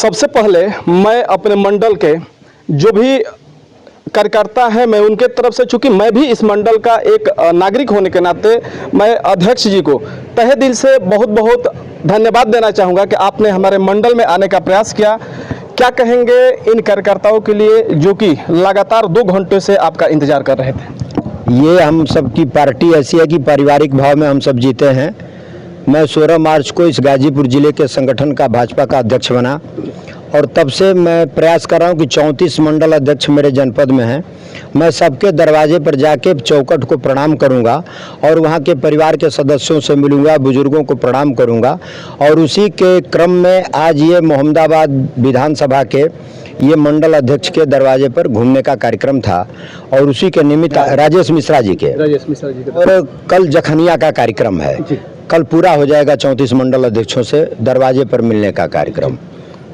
सबसे पहले मैं अपने मंडल के जो भी कार्यकर्ता है, मैं उनके तरफ से, चूंकि मैं भी इस मंडल का एक नागरिक होने के नाते मैं अध्यक्ष जी को तहे दिल से बहुत बहुत धन्यवाद देना चाहूँगा कि आपने हमारे मंडल में आने का प्रयास किया। क्या कहेंगे इन कार्यकर्ताओं के लिए जो कि लगातार 2 घंटे से आपका इंतजार कर रहे थे? ये हम सबकी पार्टी ऐसी है कि पारिवारिक भाव में हम सब जीते हैं। मैं 16 मार्च को इस गाजीपुर जिले के संगठन का भाजपा का अध्यक्ष बना और तब से मैं प्रयास कर रहा हूं कि 34 मंडल अध्यक्ष मेरे जनपद में हैं। मैं सबके दरवाजे पर जाके चौखट को प्रणाम करूंगा और वहां के परिवार के सदस्यों से मिलूंगा, बुजुर्गों को प्रणाम करूंगा। और उसी के क्रम में आज ये मोहम्मदाबाद विधानसभा के ये मंडल अध्यक्ष के दरवाजे पर घूमने का कार्यक्रम था और उसी के निमित्त राजेश मिश्रा जी के और कल जखनिया का कार्यक्रम है। कल पूरा हो जाएगा 34 मंडल अध्यक्षों से दरवाजे पर मिलने का कार्यक्रम।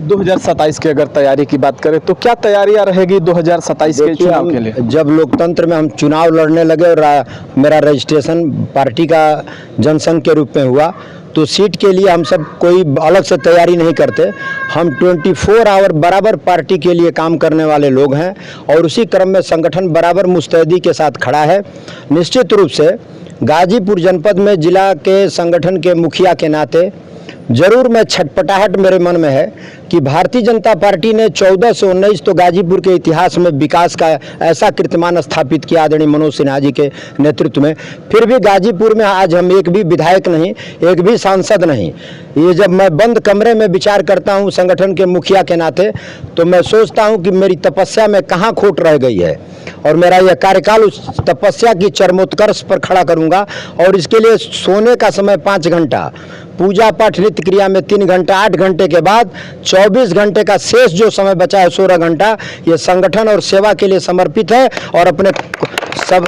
2027 की अगर तैयारी की बात करें तो क्या तैयारियां रहेगी 2027 के चुनाव के लिए? जब लोकतंत्र में हम चुनाव लड़ने लगे और मेरा रजिस्ट्रेशन पार्टी का जनसंघ के रूप में हुआ तो सीट के लिए हम सब कोई अलग से तैयारी नहीं करते। हम 24 आवर बराबर पार्टी के लिए काम करने वाले लोग हैं और उसी क्रम में संगठन बराबर मुस्तैदी के साथ खड़ा है। निश्चित रूप से गाजीपुर जनपद में जिला के संगठन के मुखिया के नाते जरूर मैं छटपटाहट मेरे मन में है कि भारतीय जनता पार्टी ने 14 से 19 तो गाजीपुर के इतिहास में विकास का ऐसा कीर्तिमान स्थापित किया आदरणीय मनोज सिन्हा जी के नेतृत्व में। फिर भी गाजीपुर में आज हम एक भी विधायक नहीं, एक भी सांसद नहीं। ये जब मैं बंद कमरे में विचार करता हूँ संगठन के मुखिया के नाते तो मैं सोचता हूँ कि मेरी तपस्या में कहाँ खोट रह गई है और मेरा यह कार्यकाल उस तपस्या की चरमोत्कर्ष पर खड़ा करूँगा। और इसके लिए सोने का समय 5 घंटा, पूजा पाठ नित्य क्रिया में 3 घंटा, 8 घंटे के बाद 24 घंटे का शेष जो समय बचा है 16 घंटा ये संगठन और सेवा के लिए समर्पित है। और अपने सब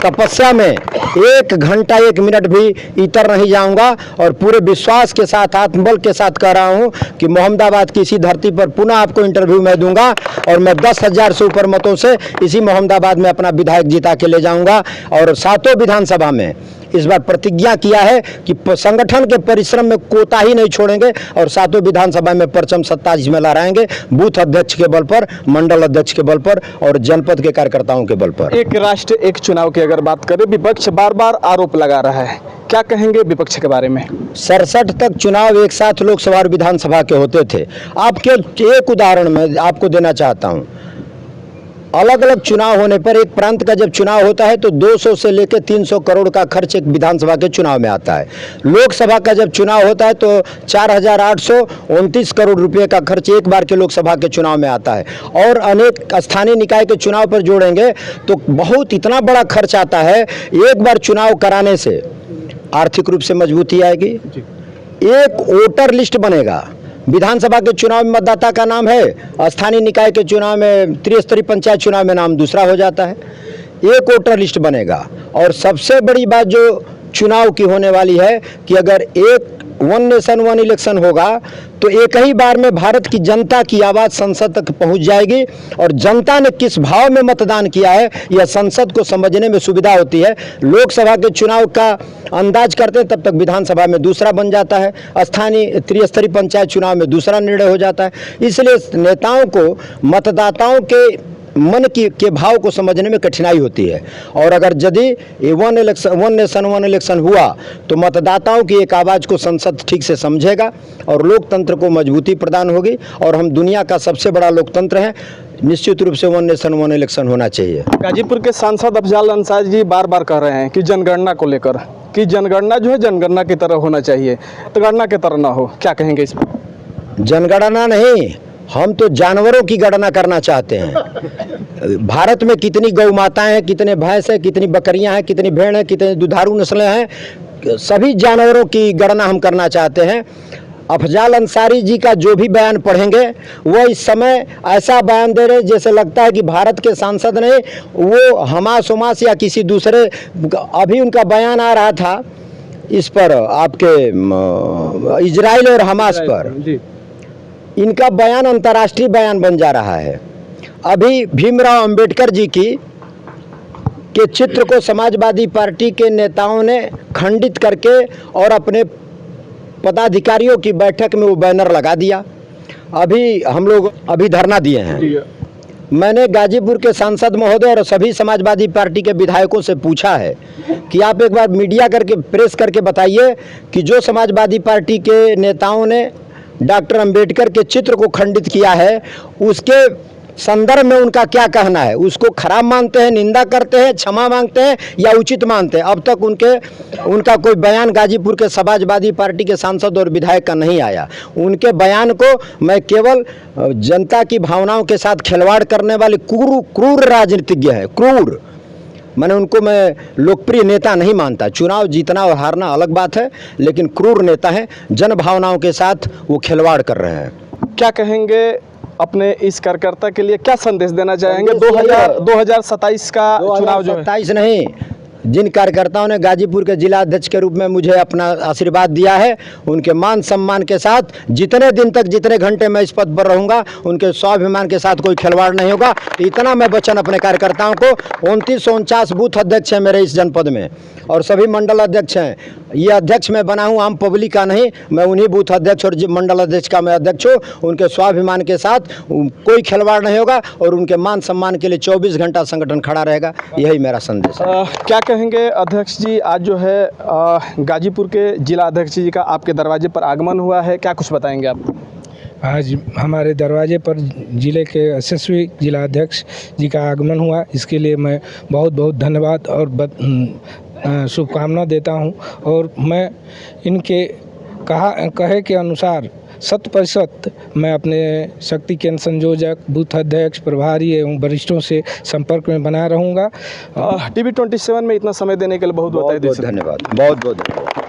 तपस्या में 1 घंटा 1 मिनट भी इतर नहीं जाऊंगा और पूरे विश्वास के साथ आत्मबल के साथ कह रहा हूं कि मोहम्मदाबाद की इसी धरती पर पुनः आपको इंटरव्यू मैं दूंगा और मैं 10,000 से ऊपर मतों से इसी मोहम्मदाबाद में अपना विधायक जिता के ले जाऊंगा। और 7 विधानसभा में इस बार प्रतिज्ञा किया है कि संगठन के परिश्रम में कोताही नहीं छोड़ेंगे और 7 विधानसभा में परचम सत्ता में लहराएंगे, बूथ अध्यक्ष के बल पर, मंडल अध्यक्ष के बल पर और जनपद के कार्यकर्ताओं के बल पर। एक राष्ट्र एक चुनाव की अगर बात करें, विपक्ष बार बार आरोप लगा रहा है, क्या कहेंगे विपक्ष के बारे में? 67 तक चुनाव एक साथ लोकसभा और विधानसभा के होते थे। आपके एक उदाहरण मैं आपको देना चाहता हूँ। अलग अलग चुनाव होने पर एक प्रांत का जब चुनाव होता है तो 200 से लेकर 300 करोड़ का खर्च एक विधानसभा के चुनाव में आता है। लोकसभा का जब चुनाव होता है तो 4,829 करोड़ रुपए का खर्च एक बार के लोकसभा के चुनाव में आता है। और अनेक स्थानीय निकाय के चुनाव पर जोड़ेंगे तो बहुत इतना बड़ा खर्च आता है। एक बार चुनाव कराने से आर्थिक रूप से मजबूती आएगी, एक वोटर लिस्ट बनेगा। विधानसभा के चुनाव में मतदाता का नाम है, स्थानीय निकाय के चुनाव में, त्रिस्तरीय पंचायत चुनाव में नाम दूसरा हो जाता है। एक वोटर लिस्ट बनेगा। और सबसे बड़ी बात जो चुनाव की होने वाली है कि अगर एक 1 नेशन 1 इलेक्शन होगा तो एक ही बार में भारत की जनता की आवाज़ संसद तक पहुंच जाएगी और जनता ने किस भाव में मतदान किया है यह संसद को समझने में सुविधा होती है। लोकसभा के चुनाव का अंदाज करते हैं तब तक विधानसभा में दूसरा बन जाता है, स्थानीय त्रिस्तरीय पंचायत चुनाव में दूसरा निर्णय हो जाता है। इसलिए नेताओं को मतदाताओं के मन के भाव को समझने में कठिनाई होती है। और अगर यदि 1 नेशन 1 इलेक्शन हुआ तो मतदाताओं की एक आवाज़ को संसद ठीक से समझेगा और लोकतंत्र को मजबूती प्रदान होगी। और हम दुनिया का सबसे बड़ा लोकतंत्र हैं, निश्चित रूप से 1 नेशन 1 इलेक्शन होना चाहिए। गाजीपुर के सांसद अफजाल अंसारी जी बार बार कह रहे हैं कि जनगणना को लेकर कि जनगणना जो है जनगणना की तरह होना चाहिए, तो गणना की तरह ना हो, क्या कहेंगे इस पर? जनगणना नहीं, हम तो जानवरों की गणना करना चाहते हैं। भारत में कितनी गौ माताएं हैं, कितने भैंस हैं, कितनी बकरियां हैं, कितनी भेड़ हैं, कितनी दुधारू नस्लें हैं, सभी जानवरों की गणना हम करना चाहते हैं। अफजाल अंसारी जी का जो भी बयान पढ़ेंगे वो इस समय ऐसा बयान दे रहे जैसे लगता है कि भारत के सांसद ने वो हमास उमास या किसी दूसरे, अभी उनका बयान आ रहा था इस पर आपके इजराइल और हमास पर, इनका बयान अंतर्राष्ट्रीय बयान बन जा रहा है। अभी भीमराव अंबेडकर जी के चित्र को समाजवादी पार्टी के नेताओं ने खंडित करके और अपने पदाधिकारियों की बैठक में वो बैनर लगा दिया। अभी हम लोग अभी धरना दिए हैं। मैंने गाजीपुर के सांसद महोदय और सभी समाजवादी पार्टी के विधायकों से पूछा है कि आप एक बार मीडिया करके प्रेस करके बताइए कि जो समाजवादी पार्टी के नेताओं ने डॉक्टर अंबेडकर के चित्र को खंडित किया है उसके संदर्भ में उनका क्या कहना है। उसको खराब मानते हैं, निंदा करते हैं, क्षमा मांगते हैं या उचित मानते हैं। अब तक उनका कोई बयान गाजीपुर के समाजवादी पार्टी के सांसद और विधायक का नहीं आया। उनके बयान को मैं केवल जनता की भावनाओं के साथ खिलवाड़ करने वाले क्रूर राजनीतिज्ञ है, क्रूर। मैं लोकप्रिय नेता नहीं मानता। चुनाव जीतना और हारना अलग बात है, लेकिन क्रूर नेता हैं, जन भावनाओं के साथ वो खिलवाड़ कर रहे हैं। क्या कहेंगे अपने इस कार्यकर्ता के लिए, क्या संदेश देना चाहेंगे? 2027 का चुनाव जो है, 27 नहीं, जिन कार्यकर्ताओं ने गाजीपुर के जिला अध्यक्ष के रूप में मुझे अपना आशीर्वाद दिया है, उनके मान सम्मान के साथ जितने दिन तक, जितने घंटे मैं इस पद पर रहूंगा, उनके स्वाभिमान के साथ कोई खिलवाड़ नहीं होगा। इतना मैं वचन अपने कार्यकर्ताओं को, 2949 बूथ अध्यक्ष हैं मेरे इस जनपद में और सभी मंडल अध्यक्ष हैं। ये अध्यक्ष मैं बना हूँ आम पब्लिक का नहीं, मैं उन्हीं बूथ अध्यक्ष और मंडल अध्यक्ष का मैं अध्यक्ष हूँ। उनके स्वाभिमान के साथ कोई खिलवाड़ नहीं होगा और उनके मान सम्मान के लिए 24 घंटा संगठन खड़ा रहेगा। यही मेरा संदेश है। क्या कहेंगे अध्यक्ष जी, आज जो है गाजीपुर के जिला अध्यक्ष जी का आपके दरवाजे पर आगमन हुआ है, क्या कुछ बताएंगे आप? आज हमारे दरवाजे पर जिले के यशस्वी जिला अध्यक्ष जी का आगमन हुआ, इसके लिए मैं बहुत बहुत धन्यवाद और शुभकामना देता हूं। और मैं इनके कहे के अनुसार 100% मैं अपने शक्ति केंद्र संयोजक, बूथ अध्यक्ष, प्रभारी एवं वरिष्ठों से संपर्क में बना रहूँगा। TV 27 में इतना समय देने के लिए बहुत बहुत धन्यवाद। बहुत बहुत धन्यवाद।